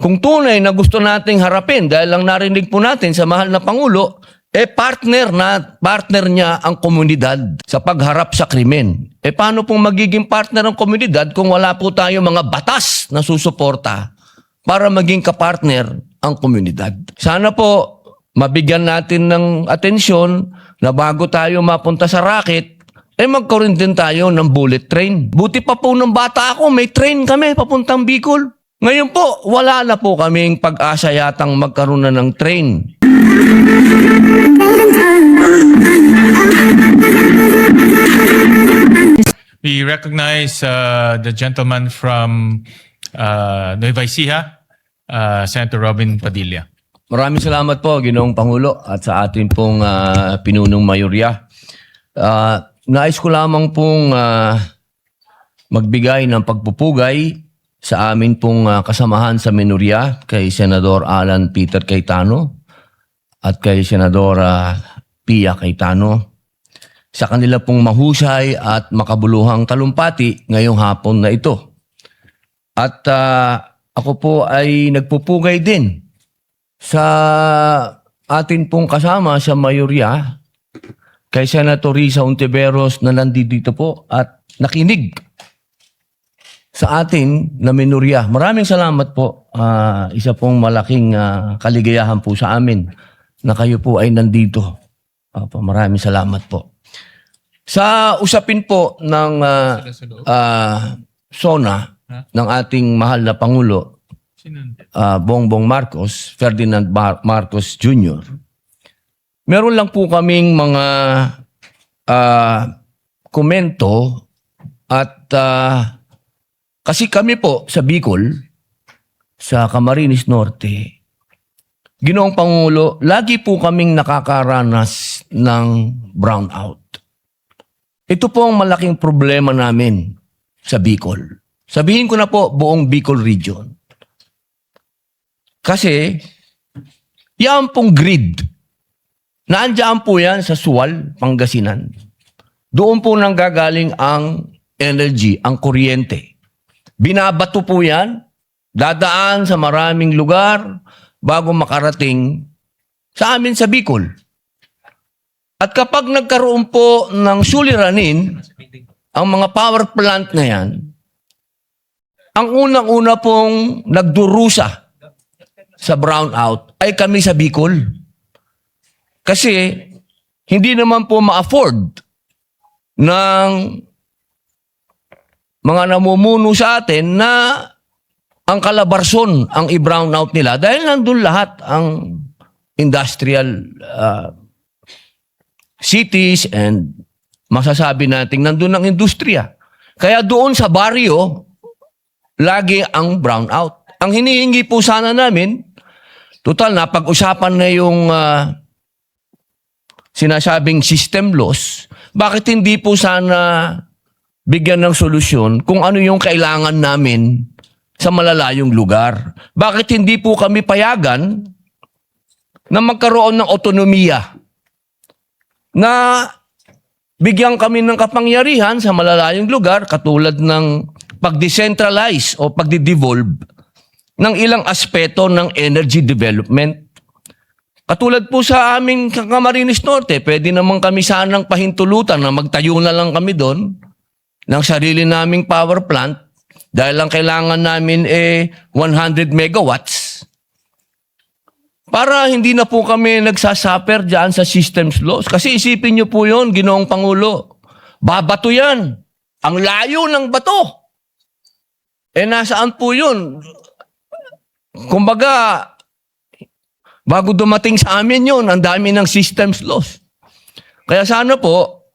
kung tunay na gusto nating harapin, dahil lang narinig po natin sa mahal na Pangulo, partner niya ang komunidad sa pagharap sa krimen. Paano pong magiging partner ang komunidad kung wala po tayo mga batas na susuporta para maging kapartner ang komunidad? Sana po mabigyan natin ng atensyon na bago tayo mapunta sa racket, magkaroon din tayo ng bullet train. Buti pa po ng bata ako, may train kami papuntang Bicol. Ngayon po, wala na po kaming pag-asa yatang magkaroon na ng train. We recognize the gentleman from Nueva Ecija, Senator Robin Padilla. Maraming salamat po, Ginoong Pangulo, at sa atin pong pinunong mayorya. Nais ko lamang pong magbigay ng pagpupugay sa amin pong kasamahan sa minorya kay Senador Alan Peter Cayetano at kay Senadora Pia Cayetano sa kanila pong mahusay at makabuluhang talumpati ngayong hapon na ito. At ako po ay nagpupugay din sa atin pong kasama sa mayorya kay Senator Risa Ontiveros na nandito po at nakinig sa atin na minorya. Maraming salamat po. Isa pong malaking kaligayahan po sa amin na kayo po ay nandito. Maraming salamat po. Sa usapin po ng SONA ng ating mahal na Pangulo, Bongbong Marcos, Ferdinand Marcos Jr., meron lang po kaming mga komento at kasi kami po sa Bicol, sa Camarines Norte, Ginoong Pangulo, lagi po kaming nakakaranas ng brownout. Ito po ang malaking problema namin sa Bicol. Sabihin ko na po buong Bicol region. Kasi, yan pong grid. Naandyan po yan sa Suwal, Pangasinan. Doon po nang gagaling ang energy, ang kuryente. Binabato po yan, dadaan sa maraming lugar bago makarating sa amin sa Bicol. At kapag nagkaroon po ng suliranin, ang mga power plant na yan, ang unang-una pong nagdurusa sa brownout ay kami sa Bicol. Kasi hindi naman po ma-afford ng mga namumuno sa atin na ang Calabarzon ang i-brown out nila dahil nandun lahat ang industrial cities and masasabi natin nandun ang industriya. Kaya doon sa baryo, lagi ang brown out. Ang hinihingi po sana namin, total na pag-usapan na yung sinasabing system loss, bakit hindi po sana bigyan ng solusyon kung ano yung kailangan namin sa malalayong lugar? Bakit hindi po kami payagan na magkaroon ng otonomiya na bigyan kami ng kapangyarihan sa malalayong lugar katulad ng pag-decentralize o pag-devolve ng ilang aspeto ng energy development? Katulad po sa aming Camarines Norte, pwede naman kami sanang pahintulutan na magtayo na lang kami doon ng sarili naming power plant dahil lang kailangan namin 100 megawatts para hindi na po kami nagsasuffer dyan sa systems loss. Kasi isipin nyo po yun, Ginoong Pangulo, babato yan. Ang layo ng bato. Nasaan po yun? Kumbaga, bago dumating sa amin yun, ang dami ng systems loss. Kaya sana po,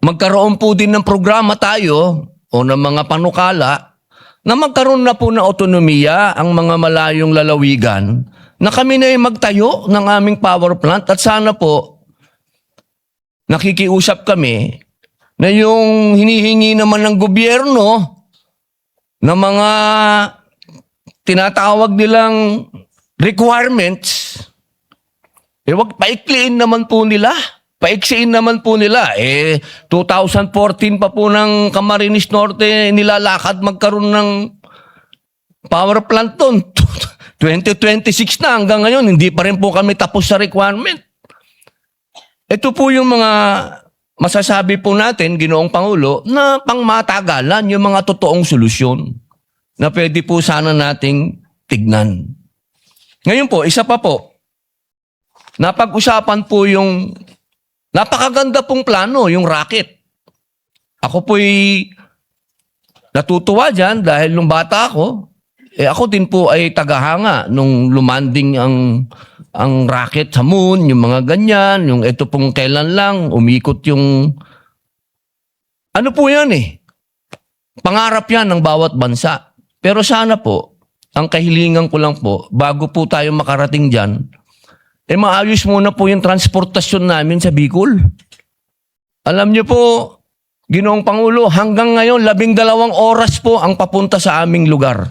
magkaroon po din ng programa tayo o ng mga panukala na magkaroon na po ng otonomiya ang mga malayong lalawigan na kami na ay magtayo ng aming power plant at sana po nakikiusap kami na yung hinihingi naman ng gobyerno na mga tinatawag nilang requirements, wag paikliin naman po nila. Paiksiin naman po nila. 2014 pa po ng Camarines Norte nilalakad magkaroon ng power plant doon. 2026 na hanggang ngayon, hindi pa rin po kami tapos sa requirement. Ito po yung mga masasabi po natin, Ginoong Pangulo, na pangmatagalan yung mga totoong solusyon na pwede po sana nating tignan. Ngayon po, isa pa po, napag-usapan po yung napakaganda pong plano, yung rocket. Ako po'y natutuwa dyan dahil nung bata ako, ako din po ay tagahanga nung lumanding ang rocket sa moon, yung mga ganyan, yung ito pong kailan lang, umikot yung... Ano po yan eh? Pangarap yan ng bawat bansa. Pero sana po, ang kahilingan ko lang po, bago po tayo makarating dyan, maayos muna po yung transportasyon namin sa Bicol. Alam niyo po, Ginoong Pangulo, hanggang ngayon, 12 oras po ang papunta sa aming lugar.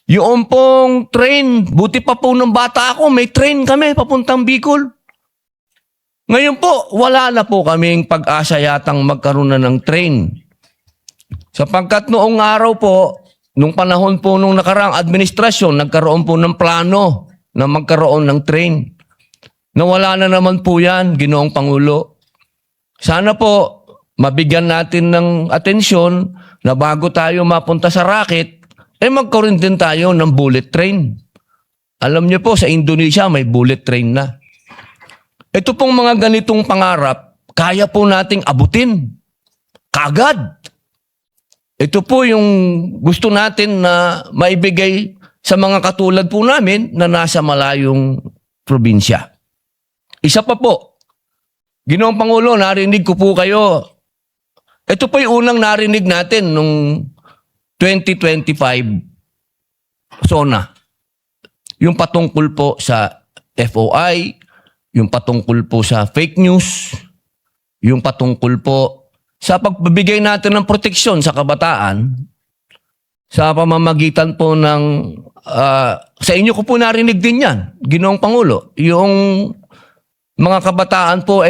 Yung pong train, buti pa po nung bata ako, may train kami papuntang Bicol. Ngayon po, wala na po kaming pag-asa yatang magkaroon na ng train. Sapagkat noong araw po, nung panahon po nung nakaraang administrasyon, nagkaroon po ng plano na magkaroon ng train. Nawala na naman po yan, Ginoong Pangulo. Sana po, mabigyan natin ng atensyon na bago tayo mapunta sa rocket, magkaroon din tayo ng bullet train. Alam niyo po, sa Indonesia may bullet train na. Ito pong mga ganitong pangarap, kaya po nating abutin. Kagad. Ito po yung gusto natin na maibigay sa mga katulad po namin na nasa malayong probinsya. Isa pa po, Ginoong Pangulo, narinig ko po kayo. Ito po yung unang narinig natin nung 2025 SONA. Yung patungkol po sa FOI, yung patungkol po sa fake news, yung patungkol po sa pagbibigay natin ng proteksyon sa kabataan sa pamamagitan po ng sa inyo ko po narinig din yan, Ginoong Pangulo. Yung mga kabataan po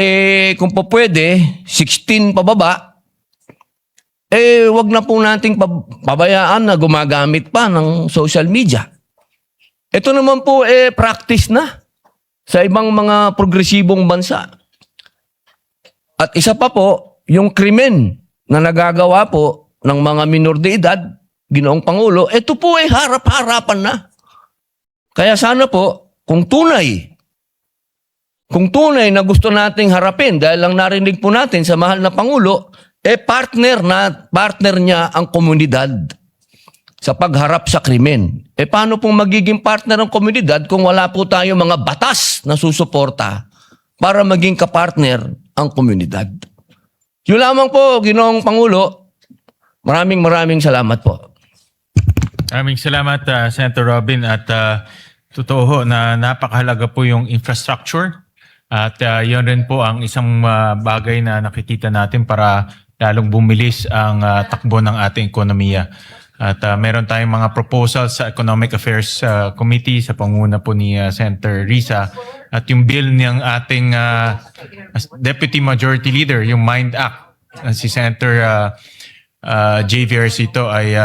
kung po pwede 16 pababa, wag na po nating pabayaan na gumagamit pa ng social media. Ito naman po practice na sa ibang mga progresibong bansa. At isa pa po, yung krimen na nagagawa po ng mga minor de edad, Ginoong Pangulo, ito po harap-harapan na. Kaya sana po, kung tunay na gusto nating harapin, dahil lang narinig po natin sa mahal na Pangulo, partner niya ang komunidad sa pagharap sa krimen. Paano pong magiging partner ang komunidad kung wala po tayo mga batas na susuporta para maging kapartner ang komunidad? Yun lamang po, Ginoong Pangulo. Maraming salamat po. Maraming salamat, Senator Robin. At totoo ho na napakahalaga po yung infrastructure. At yun rin po ang isang bagay na nakikita natin para lalong bumilis ang takbo ng ating ekonomiya. At meron tayong mga proposals sa Economic Affairs Committee sa panguna po ni Senator Risa. At yung bill ng ating Deputy Majority Leader, yung MIND Act, si Senator J. Versito ay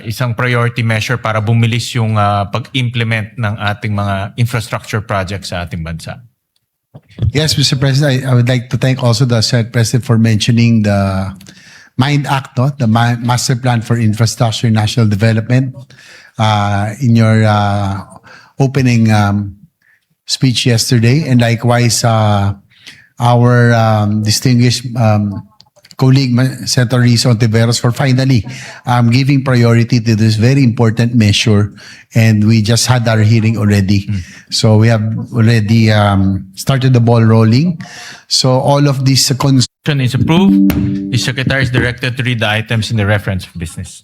isang priority measure para bumilis yung pag-implement ng ating mga infrastructure projects sa ating bansa. Yes, Mr. President, I would like to thank also the Senate President for mentioning the MIND Act, no? The Master Plan for Infrastructure and National Development, in your opening speech yesterday. And likewise, our distinguished colleague, Senator Risa Ontiveros, for finally giving priority to this very important measure. And we just had our hearing already. So we have already started the ball rolling. So all of these Motion is approved. The Secretary is directed to read the items in the reference of business.